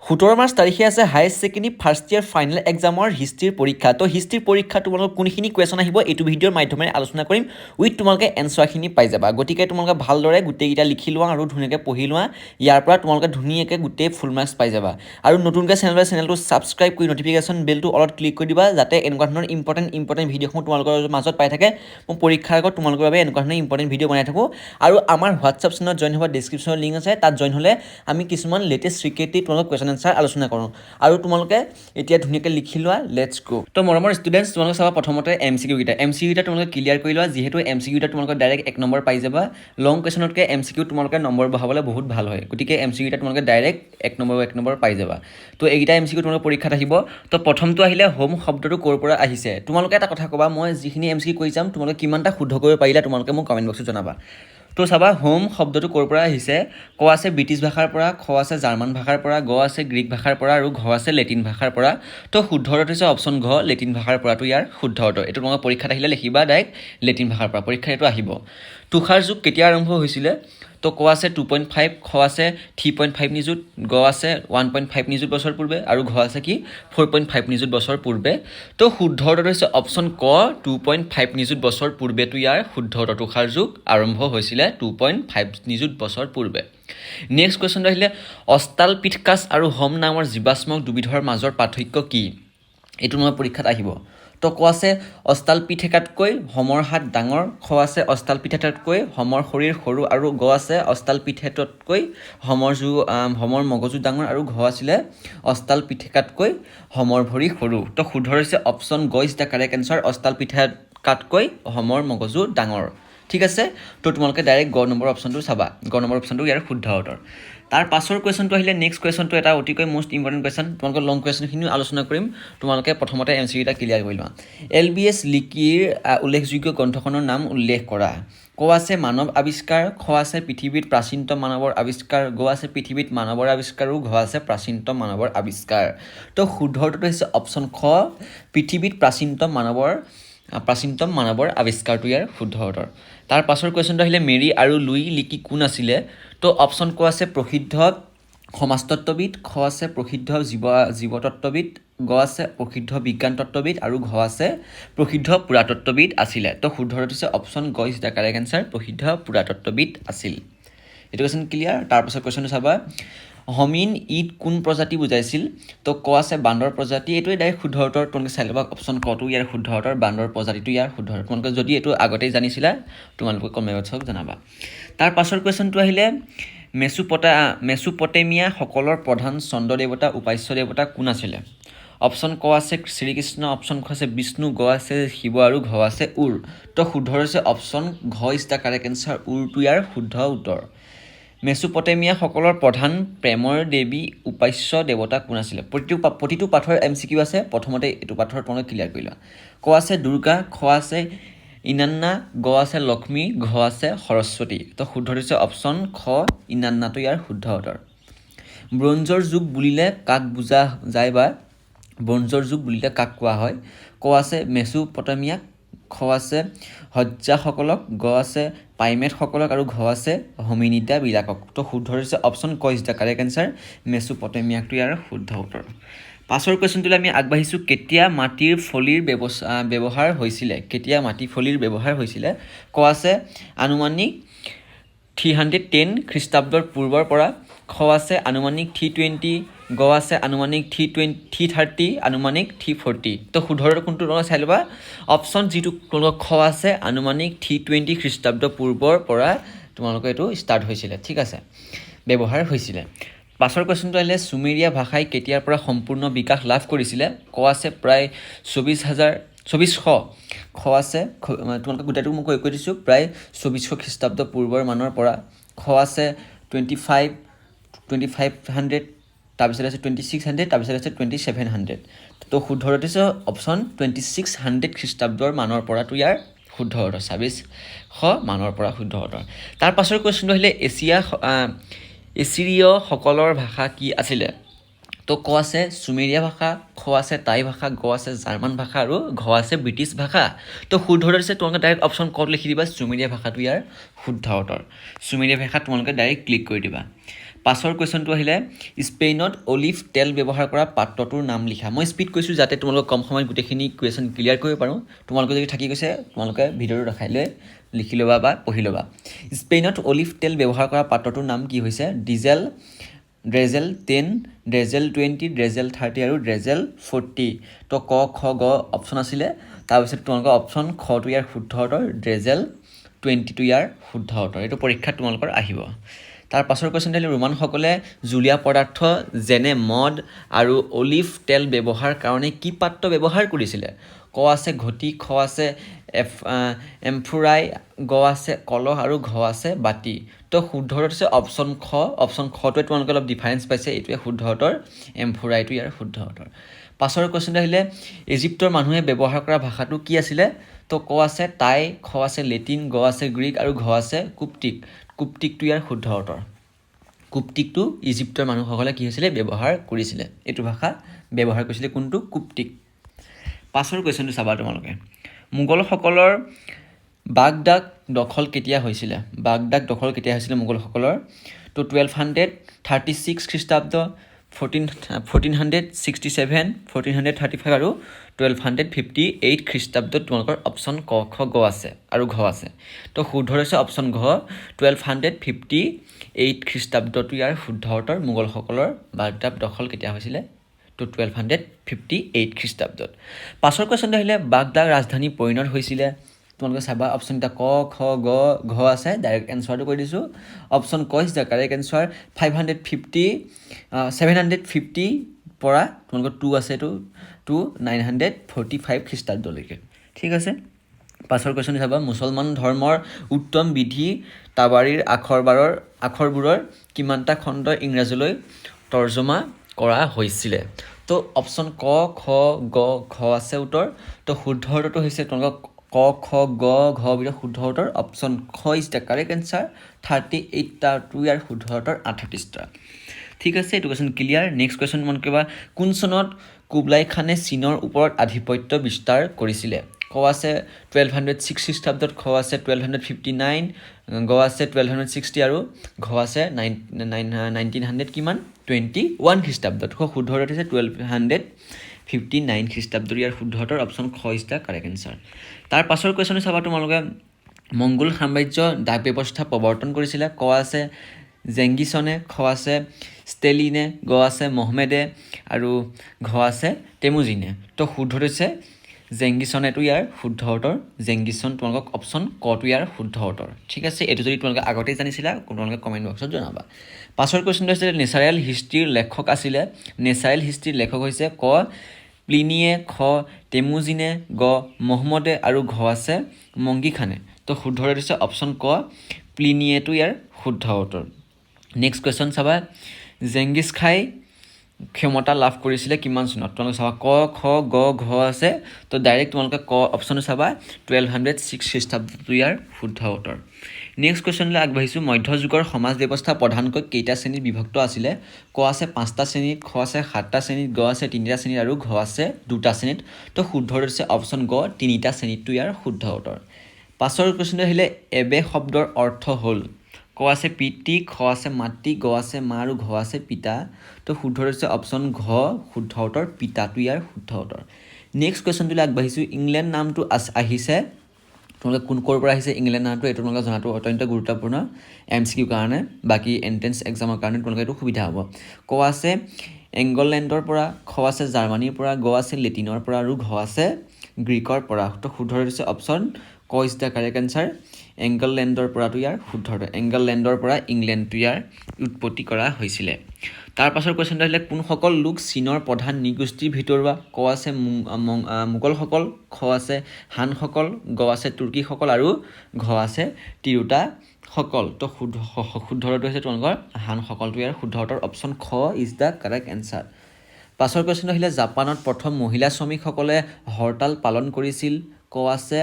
17 March তাৰিখে আছে higher secondary first year final এক্সামৰ হিষ্ট্ৰীৰ পৰীক্ষা। তো হিষ্ট্ৰীৰ পৰীক্ষা তোমালোকৰ কোনখিনি কুৱেশ্যন আহিব এইটো ভিডিঅ'ৰ মাধ্যমেৰে আলোচনা কৰিম উইথ তোমালোকে এনচাৰখিনি পাই যাবা। গতিকে তোমালোকে ভালদৰে গোটেইকেইটা লিখি লোৱা আৰু ধুনীয়াকৈ পঢ়ি লোৱা। ইয়াৰ পৰা তোমালোকে ধুনীয়াকৈ গোটেই ফুল মাৰ্কছ পাই যাবা। আৰু নতুনকৈ চেনেলটো ছাবস্ক্ৰাইব কৰি নটিফিকেশ্যন বেলটো অলপ ক্লিক কৰি দিবা, যাতে এনেকুৱা ধৰণৰ ইম্পৰ্টেণ্ট ভিডিঅ'সমূহ তোমালোকৰ মাজত পাই থাকে। মই পৰীক্ষাৰ আগত তোমালোকৰ বাবে এনেকুৱা ধৰণৰ ইম্পৰ্টেণ্ট ভিডিঅ' বনাই থাকোঁ। আৰু আমাৰ হোৱাটছআপ চেনেলত জইন হ'ব, ডিছক্ৰিপশ্যনৰ লিংক আছে, তাত জইন হ'লে আমি কিছুমান লেটেষ্ট চিক্ৰেটলি তোমালোকক কুৱেশ্যন এনচাৰ আলোচনা কৰোঁ। আৰু তোমালোকে এতিয়া ধুনীয়াকৈ লিখি লোৱা, লেটছ গো। তো মৰমৰ ষ্টুডেণ্টছ, তোমালোকে চাবা প্ৰথমতে MCQ কেইটা তোমালোকে ক্লিয়াৰ কৰি লোৱা, যিহেতু MCQ কেইটা তোমালোকে ডাইৰেক্ট 1 নম্বৰ পাই যাবা। লং কুৱেশ্যনতকৈ MCQ তোমালোকে নম্বৰ বঢ়াবলৈ বহুত ভাল হয়। গতিকে MCQ কেইটা তোমালোকে ডাইৰেক্ট 1 নম্বৰ পাই যাবা। তো এইকেইটা MCQ তোমালোকৰ পৰীক্ষাত আহিব। তো প্ৰথমটো আহিলে হোম শব্দটো ক'ৰ পৰা আহিছে। তোমালোকে এটা কথা ক'বা, মই যিখিনি MCQ কৈ যাম তোমালোকে কিমানটা শুদ্ধ কৰিব পাৰিলা তোমালোকে মোক কমেণ্ট বক্সত জনাবা। তো চাবা হোম শব্দটো ক'ৰ পৰা আহিছে। ক আছে ব্ৰিটিছ ভাষাৰ পৰা, খ আছে জাৰ্মান ভাষাৰ পৰা, গ আছে গ্ৰীক ভাষাৰ পৰা আৰু ঘ আছে লেটিন ভাষাৰ পৰা। তো শুদ্ধ উত্তৰটো হৈছে অপশ্যন ঘ, লেটিন ভাষাৰ পৰাটো ইয়াৰ শুদ্ধ উত্তৰ। এইটো তোমালোকৰ পৰীক্ষাত আহিলে লিখিবা ডাইৰেক্ট লেটিন ভাষাৰ পৰা, পৰীক্ষাত এইটো আহিব। তুষাৰ যুগ কেতিয়া আৰম্ভ হৈছিলে। তো ক আছে 2.5, খ আছে 3.5 নিযুত, গ আছে 1.5 নিযুত বছৰ পূৰ্বে আৰু ঘ আছে কি 4.5 নিযুত বছৰ পূৰ্বে। তো শুদ্ধ উত্তৰটো হৈছে অপশ্যন ক, 2.5 নিযুত বছৰ পূৰ্বেটো ইয়াৰ শুদ্ধ উত্তৰ। তুষাৰ যুগ আৰম্ভ হৈছিলে 2.5 নিযুত বছৰ পূৰ্বে। নেক্সট কুৱেশ্যনটো আহিলে অষ্টালপিথেকাছ আৰু হোম নামৰ জীৱাশ্ম দুবিধৰ মাজৰ পাৰ্থক্য কি। এইটো তোমাৰ পৰীক্ষাত আহিব। তো ক আছে অষ্টালপিথেকাতকৈ হোমৰ হাত ডাঙৰ, খ আছে অষ্টালপিথেকাতকৈ হোমৰ শৰীৰ সৰু আৰু গ আছে অষ্টালপিথেকতকৈ হোমৰ মগজু ডাঙৰ আৰু ঘ আছিলে অষ্টালপিথেকাতকৈ হোমৰ ভৰি সৰু। তো শুদ্ধ হৈছে অপশ্যন গ ইজ দ্য কাৰেক্ট এনচাৰ, অষ্টালপিথেকাতকৈ হোমৰ মগজু ডাঙৰ। ঠিক আছে। তো তোমালোকে ডাইৰেক্ট গ নম্বৰ অপশ্যনটো চাবা, গ নম্বৰ অপশ্যনটো ইয়াৰ শুদ্ধ উত্তৰ। তাৰ পাছৰ কুৱেশ্যনটো আহিলে নেক্সট কুৱেশ্যনটো এটা অতিকৈ মষ্ট ইম্পৰ্টেণ্ট কুৱেশ্যন। তোমালোকৰ লং কুৱেশ্যনখিনিও আলোচনা কৰিম, তোমালোকে প্ৰথমতে MCQ কেইটা ক্লিয়াৰ কৰি লোৱা। LBS লিকিৰ উল্লেখযোগ্য গ্ৰন্থখনৰ নাম উল্লেখ কৰা। ক আছে মানৱ আৱিষ্কাৰ, খ আছে পৃথিৱীত প্ৰাচীনতম মানৱৰ আৱিষ্কাৰ, গ আছে পৃথিৱীত মানৱৰ আৱিষ্কাৰ আৰু ঘ আছে প্ৰাচীনতম মানৱৰ আৱিষ্কাৰ। তো শুদ্ধ উত্তৰটো হৈছে অপশ্যন খ, পৃথিৱীত প্ৰাচীনতম মানৱৰ আৱিষ্কাৰটো ইয়াৰ শুদ্ধ উত্তৰ। তাৰ পাছৰ কুৱেশ্যনটো আহিলে মেৰী আৰু লুই লিকি কোন আছিলে। তো অপশ্যন ক আছে প্ৰসিদ্ধ সমাজতত্ত্ববিদ, খ আছে প্ৰসিদ্ধ জীৱতত্ত্ববিদ, গ আছে প্ৰসিদ্ধ বিজ্ঞান তত্ত্ববিদ আৰু ঘ আছে প্ৰসিদ্ধ পুৰাতত্ত্ববিদ আছিলে। তো শুদ্ধ উত্তৰটো হৈছে অপশ্যন গ ইজ দ্য কাৰেক্ট এনচাৰ, প্ৰসিদ্ধ পুৰাতত্ত্ববিদ আছিল। এইটো কুৱেশ্যন ক্লিয়াৰ। তাৰপাছত কুৱেশ্যনটো চাবা হমিন ইড কোন প্ৰজাতি বুজাইছিল। তো ক আছে বান্দৰ প্ৰজাতি, এইটোৱে ডাইৰেক্ট শুদ্ধ উত্তৰ। তোমালোকে চাই ল'বা অপশ্যন কটো ইয়াৰ শুদ্ধ উত্তৰ, বান্দৰ প্ৰজাতিটো ইয়াৰ শুদ্ধ উত্তৰ। তোমালোকে যদি এইটো আগতেই জানিছিলা তোমালোকে কমেণ্ট বক্সত জনাবা। তাৰ পাছৰ কুৱেশ্যনটো আহিলে মেছোপটেমিয়া সকলৰ প্ৰধান চন্দ্ৰ দেৱতা উপাস্য দেৱতা কোন আছিলে। অপশ্যন ক আছে শ্ৰীকৃষ্ণ, অপশ্যন খ আছে বিষ্ণু, গ আছে শিৱ আৰু ঘ আছে উৰ। তো শুদ্ধ হৈছে অপশ্যন ঘ ইজ দ্য কাৰেক্ট এনচাৰ, উৰটো ইয়াৰ শুদ্ধ উত্তৰ। মেছোপটেমিয়া সকলৰ প্ৰধান প্ৰেমৰ দেৱী উপাস্য দেৱতা কোন আছিলে। প্ৰতিটো পাঠৰ MCQ আছে, প্ৰথমতে এইটো পাঠৰ তোমালোকে ক্লিয়াৰ কৰি লোৱা। ক আছে দুৰ্গা, খ আছে ইনান্না, গ আছে লক্ষ্মী, ঘ আছে সৰস্বতী। তো শুদ্ধ হৈছে অপশ্যন খ, ইনান্নাটো ইয়াৰ শুদ্ধ উত্তৰ। ব্ৰঞ্জৰ যুগ বুলিলে কাক বুজা যায় বা ব্ৰঞ্জৰ যুগ বুলিলে কাক কোৱা হয়। ক আছে মেছোপটেমিয়াক, খ আছে সজ্জাসকলক, গ আছে পাইমেটসকলক আৰু ঘ আছে হোমিনিডাবিলাকক। তো শুদ্ধ হৈছে অপশ্যন ক ইজ দ্য কাৰেক্ট এনচাৰ, মেছোপটেমিয়াকটো ইয়াৰ শুদ্ধ উত্তৰ। পাছৰ কুৱেশ্যনটোলৈ আমি আগবাঢ়িছোঁ, কেতিয়া মাটিৰ ফলিৰ ব্যৱহাৰ হৈছিলে। কেতিয়া মাটি ফলিৰ ব্যৱহাৰ হৈছিলে। ক আছে আনুমানিক 310 খ্ৰীষ্টাব্দৰ পূৰ্বৰ পৰা, খ আছে আনুমানিক 320, গ আছে আনুমানিক 330, আনুমানিক 340। তো শুদ্ধ কোনটো তোমালোকে চাই ল'বা। অপশ্যন যিটো তোমালোকৰ খ আছে আনুমানিক 320 খ্ৰীষ্টাব্দ পূৰ্বৰ পৰা তোমালোকৰ এইটো ষ্টাৰ্ট হৈছিলে। ঠিক আছে, ব্যৱহাৰ হৈছিলে। পাছৰ কুৱেশ্যনটো আহিলে চুমেৰীয়া ভাষাই কেতিয়াৰ পৰা সম্পূৰ্ণ বিকাশ লাভ কৰিছিলে। ক আছে প্ৰায় 2400, খ আছে তোমালোকে গোটেইটো মই কৈ দিছোঁ, প্ৰায় 2400 খ্ৰীষ্টাব্দ পূৰ্বৰ মানৰ পৰা, খ আছে 2500, তাৰপিছত আছে 2600, তাৰপিছত আছে 2700। তো শুদ্ধ হৈছে অপশ্যন 2600 খ্ৰীষ্টাব্দৰ মানৰ পৰাটো ইয়াৰ শুদ্ধ উত্তৰ, 2600 মানৰ পৰা শুদ্ধ উত্তৰ। তাৰ পাছৰ কুৱেশ্যনটো আহিলে এছিৰিয়সকলৰ ভাষা কি আছিলে। তো ক আছে চুমেৰীয়া ভাষা, খ আছে টাই ভাষা, গ আছে জাৰ্মান ভাষা আৰু ঘ আছে ব্ৰিটিছ ভাষা। তো শুদ্ধ হৈছে তোমালোকে ডাইৰেক্ট অপশ্যন কত লিখি দিবা, চুমেৰীয়া ভাষাটো ইয়াৰ শুদ্ধ উত্তৰ। চুমেৰীয়া ভাষাত তোমালোকে ডাইৰেক্ট ক্লিক কৰি দিবা। পাছৰ কুৱেশ্যনটো আহিলে স্পেইনত অলিভ তেল ব্যৱহাৰ কৰা পাত্ৰটোৰ নাম লিখা মই স্পীড কৈছোঁ যাতে তোমালোকক কম সময়ত গোটেইখিনি কুৱেশ্যন ক্লিয়াৰ কৰিব পাৰোঁ তোমালোকে যদি থাকি গৈছে তোমালোকে ভিডিঅ'টো ৰখাই লৈ লিখি ল'বা বা পঢ়ি ল'বা স্পেইনত অলিভ তেল ব্যৱহাৰ কৰা পাত্ৰটোৰ নাম কি হৈছে ড্ৰেজেল 10 ড্ৰেজেল 20 ড্ৰেজেল 30 আৰু ড্ৰেজেল 40 তো ক খ গ অপশ্যন আছিলে তাৰপিছত তোমালোকৰ অপশ্যন খটো ইয়াৰ শুদ্ধ উত্তৰ ড্ৰেজেল 20টো ইয়াৰ শুদ্ধ উত্তৰ এইটো পৰীক্ষাত তোমালোকৰ আহিব তাৰ পাছৰ কুৱেশ্যনটো আহিলে ৰোমানসকলে জুলীয়া পদাৰ্থ যেনে মদ আৰু অলিভ তেল ব্যৱহাৰ কাৰণে কি পাত্ৰ ব্যৱহাৰ কৰিছিলে ক আছে ঘটি খ আছে এমফোৰাই গ আছে কলহ আৰু ঘ আছে বাতি তো শুদ্ধ উত্তৰ হৈছে অপশ্যন খটোৱে তোমালোকে অলপ ডিফাৰেঞ্চ পাইছে এইটোৱে শুদ্ধ উত্তৰ এমফোৰাইটো ইয়াৰ শুদ্ধ উত্তৰ পাছৰ কুৱেশ্যনটো আহিলে ইজিপ্তৰ মানুহে ব্যৱহাৰ কৰা ভাষাটো কি আছিলে তো ক আছে টাই খ আছে লেটিন গ আছে গ্ৰীক আৰু ঘ আছে কুপ্তিকটো ইয়াৰ শুদ্ধ উত্তৰ কুপ্তিকটো ইজিপ্তৰ মানুহসকলে কি হৈছিলে ব্যৱহাৰ কৰিছিলে এইটো ভাষা ব্যৱহাৰ কৰিছিলে কোনটো কুপ্তিক পাছৰ কুৱেশ্যনটো চাবা তোমালোকে মোগলসকলৰ বাগদাদ দখল কেতিয়া হৈছিলে মোগলসকলৰ তো 1236 খ্ৰীষ্টাব্দ 1467 1435 আৰু 1258 খ্ৰীষ্টাব্দত তোমালোকৰ অপশ্যন ক খ গ আছে আৰু ঘ আছে তো শুদ্ধ হৈছে অপশ্যন ঘ 1258 খ্ৰীষ্টাব্দটো ইয়াৰ শুদ্ধ উত্তৰ মোগলসকলৰ বাগদাদ দখল কেতিয়া হৈছিলে তো 1258 খ্ৰীষ্টাব্দত পাছৰ কুৱেশ্যনটো আহিলে বাগদাদ ৰাজধানী পৰিণত হৈছিলে তোমালোকে চাবা অপশ্যন এটা ক খ গ ঘ আছে ডাইৰেক্ট এনচাৰটো কৈ দিছোঁ অপশ্যন ক ইজ দ্য কাৰেক্ট এনচাৰ 750 পৰা তোমালোকৰ 2 আছে এইটো 945 খ্ৰীষ্টাব্দলৈকে ঠিক আছে পাছৰ কুৱেশ্যনটো চাবা মুছলমান ধৰ্মৰ উত্তম বিধি তাবাৰীৰ আখৰবোৰৰ কিমানটা খণ্ড ইংৰাজীলৈ তৰ্জমা কৰা হৈছিলে তো অপশ্যন ক খ গ ঘ আছে উত্তৰ তো শুদ্ধ উত্তৰটো হৈছে তোমালোকৰ ক খ গ ঘ ভিতৰত শুদ্ধ উত্তৰ অপশ্যন খ ইজ দ্য কাৰেক্ট এনচাৰ 38টা টু ইয়াৰ শুদ্ধ উত্তৰ 38টা ঠিক আছে এইটো কুৱেশ্যন ক্লিয়াৰ নেক্সট কুৱেশ্যন মন কৰিবা কোন চনত কুবলাই খানে চীনৰ ওপৰত আধিপত্য বিস্তাৰ কৰিছিলে ক আছে 1206 খ্ৰীষ্টাব্দত খ আছে 1259 গ আছে 1260 আৰু ঘ আছে 1900 কিমান 21 খ্ৰীষ্টাব্দত শুদ্ধ উত্তৰ হৈছে 1259 খ্ৰীষ্টাব্দৰ ইয়াৰ শুদ্ধ উত্তৰ অপশ্যন খ ইজ দ্য কাৰেক্ট এনচাৰ তাৰ পাছৰ কুৱেশ্যন চাবা তোমালোকে মংগোল সাম্ৰাজ্য ডাক ব্যৱস্থা প্ৰৱৰ্তন কৰিছিলে ক আছে জেংগিছনে খ আছে ষ্টেলিনে গ আছে মহমেদে আৰু ঘ আছে টেমুজিনে তো শুদ্ধ হৈছে জেংগিছনেটো ইয়াৰ শুদ্ধ উত্তৰ জেংগিছন তোমালোকক অপশ্যন কটো ইয়াৰ শুদ্ধ উত্তৰ ঠিক আছে এইটো যদি তোমালোকে আগতেই জানিছিলা তোমালোকে কমেণ্ট বক্সত জনাবা পাছৰ কুৱেশ্যনটো হৈছে নেচাৰেল হিষ্ট্ৰীৰ লেখক আছিলে নেচাৰেল হিষ্ট্ৰীৰ লেখক হৈছে ক প্লিনিয়ে খ টেমুজিনে গ মহম্মদে আৰু ঘ আছে মংগী খানে তো শুদ্ধ হৈছে অপশ্যন ক প্লিনিয়েটো ইয়াৰ শুদ্ধ উত্তৰ নেক্সট কুৱেশ্যন চাবা জেংগিছ খাই ক্ষমতা লাভ কৰিছিলে কিমান চনত তোমালোকে চাবা ক খ গ ঘ আছে তো ডাইৰেক্ট তোমালোকে ক অপশ্যনটো চাবা 1206 খ্ৰীষ্টাব্দটো ইয়াৰ শুদ্ধ উত্তৰ নেক্সট কুৱেশ্যনলৈ আগবাঢ়িছোঁ মধ্যযুগৰ সমাজ ব্যৱস্থা প্ৰধানকৈ কেইটা শ্ৰেণীত বিভক্ত আছিলে ক আছে 5টা শ্ৰেণীত খ আছে 7টা শ্ৰেণীত গ আছে 3টা শ্ৰেণীত আৰু ঘ আছে 2টা শ্ৰেণীত তো শুদ্ধ হৈছে অপশ্যন গ 3টা শ্ৰেণীতটো ইয়াৰ শুদ্ধ উত্তৰ পাছৰ কুৱেশ্যনটো আহিলে এবে শব্দৰ অৰ্থ হ'ল ক আছে পিতৃ খ আছে মাতৃ গ আছে মা আৰু ঘ আছে পিতা তো শুদ্ধ হৈছে অপশ্যন ঘ শুদ্ধ উত্তৰ পিতাটো ইয়াৰ শুদ্ধ উত্তৰ নেক্সট কুৱেশ্যনটোলৈ আগবাঢ়িছোঁ ইংলেণ্ড নামটো আহিছে তোমালোকে কোন ক'ৰ পৰা আহিছে ইংলেণ্ড নামটো এইটো তোমালোকে জনাটো অত্যন্ত গুৰুত্বপূৰ্ণ MCQ কাৰণে বাকী এণ্ট্ৰেন্স এক্সামৰ কাৰণে তোমালোকে এইটো সুবিধা হ'ব ক আছে এংগলেণ্ডৰ পৰা খ আছে জাৰ্মানীৰ পৰা গ আছে লেটিনৰ পৰা আৰু ঘ আছে গ্ৰীকৰ পৰা তো শুদ্ধ হৈছে অপশ্যন ক ইজ দ্য কাৰেক্ট এনচাৰ এংগলেণ্ডৰ পৰাটো ইয়াৰ শুদ্ধ এংগলেণ্ডৰ পৰা ইংলেণ্ডটো ইয়াৰ উৎপত্তি কৰা হৈছিলে তাৰ পাছৰ কুৱেশ্যনটো আহিলে কোনসকল লোক চীনৰ প্ৰধান নৃগোষ্ঠীৰ ভিতৰুৱা ক আছে মোগলসকল খ আছে হানসকল গ আছে তুৰ্কীসকল আৰু ঘ আছে তিৰোতাসকল তো শুদ্ধটো হৈছে তোমালোকৰ হানসকলটো ইয়াৰ শুদ্ধ উত্তৰ অপশ্যন খ ইজ দ্য কাৰেক্ট এনচাৰ পাছৰ কুৱেশ্যনটো আহিলে জাপানত প্ৰথম মহিলা শ্ৰমিকসকলে হৰতাল পালন কৰিছিল ক আছে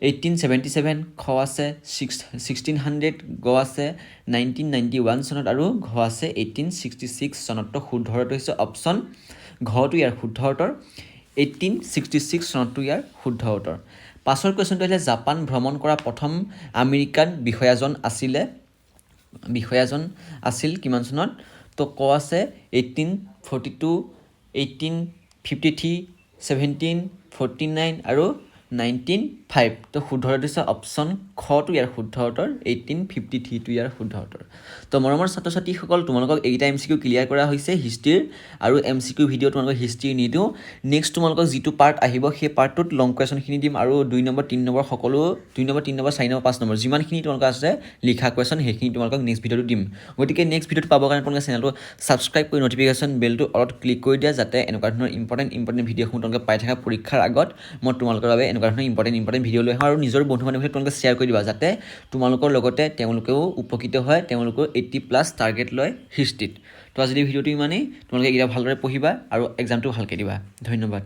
1877 খ আছে 1600 গ আছে 1991 চনত আৰু ঘ আছে 1866 চনত তো শুদ্ধ হৈছে অপশ্যন ঘটো ইয়াৰ শুদ্ধ উত্তৰ 1866 চনতটো ইয়াৰ শুদ্ধ উত্তৰ পাছৰ কুৱেশ্যনটো আহিলে জাপান ভ্ৰমণ কৰা প্ৰথম আমেৰিকান বিষয়াজন আছিলে বিষয়াজন আছিল কিমান চনত তো ক আছে 1842 1853 1749 আৰু 1905 তো শুদ্ধ উত্তৰ হৈছে অপশ্যন খটো ইয়াৰ শুদ্ধ উত্তৰ 1853টো ইয়াৰ শুদ্ধ উত্তৰ তো মৰমৰ ছাত্ৰ ছাত্ৰীসকল তোমালোকক এইটা MCQ ক্লিয়াৰ কৰা হৈছে হিষ্ট্ৰীৰ আৰু MCQ ভিডিঅ' তোমালোকক হিষ্ট্ৰী নিদিওঁ নেক্সট তোমালোকক যিটো পাৰ্ট আহিব সেই পাৰ্টটোত লং কুৱেশ্যনখিনি দিম আৰু 2 নম্বৰ 3 নম্বৰ সকলো 2 নম্বৰ 3 নম্বৰ 4 নম্বৰ 5 নম্বৰ যিমানখিনি তোমালোকৰ আছে লিখা কুৱেশ্যন সেইখিনি তোমালোকক নেক্সট ভিডিঅ'টো দিম গতিকে নেক্সট ভিডিঅ'টো পাবৰ কাৰণে তোমালোকে চেনেলটো ছাবস্ক্ৰাইব কৰি নটিফিকেশ্যন বেলটো অলত ক্লিক কৰি দিয়া যাতে এনেকুৱা ধৰণৰ ইম্পৰ্টেণ্ট ভিডিঅ'সমূহ তোমালোকে পাই থকা পৰীক্ষাৰ আগত মই তোমালোকৰ বাবে এনেকুৱা ধৰণৰ ইম্পৰ্টেণ্ট ভিডিঅ' লৈ আহোঁ আৰু নিজৰ বন্ধু বান্ধৱীক তোমালোকে শ্বেয়াৰ কৰি দিবা যাতে তোমালোকৰ লগতে তেওঁলোকেও উপকৃত হয় তেওঁলোকেও 80+ টাৰ্গেট লয় হিষ্ট্ৰীত তো আজি ভিডিঅ'টো ইমানেই তোমালোকে এইকেইটা ভালদৰে পঢ়িবা আৰু এক্সামটো ভালকৈ দিবা ধন্যবাদ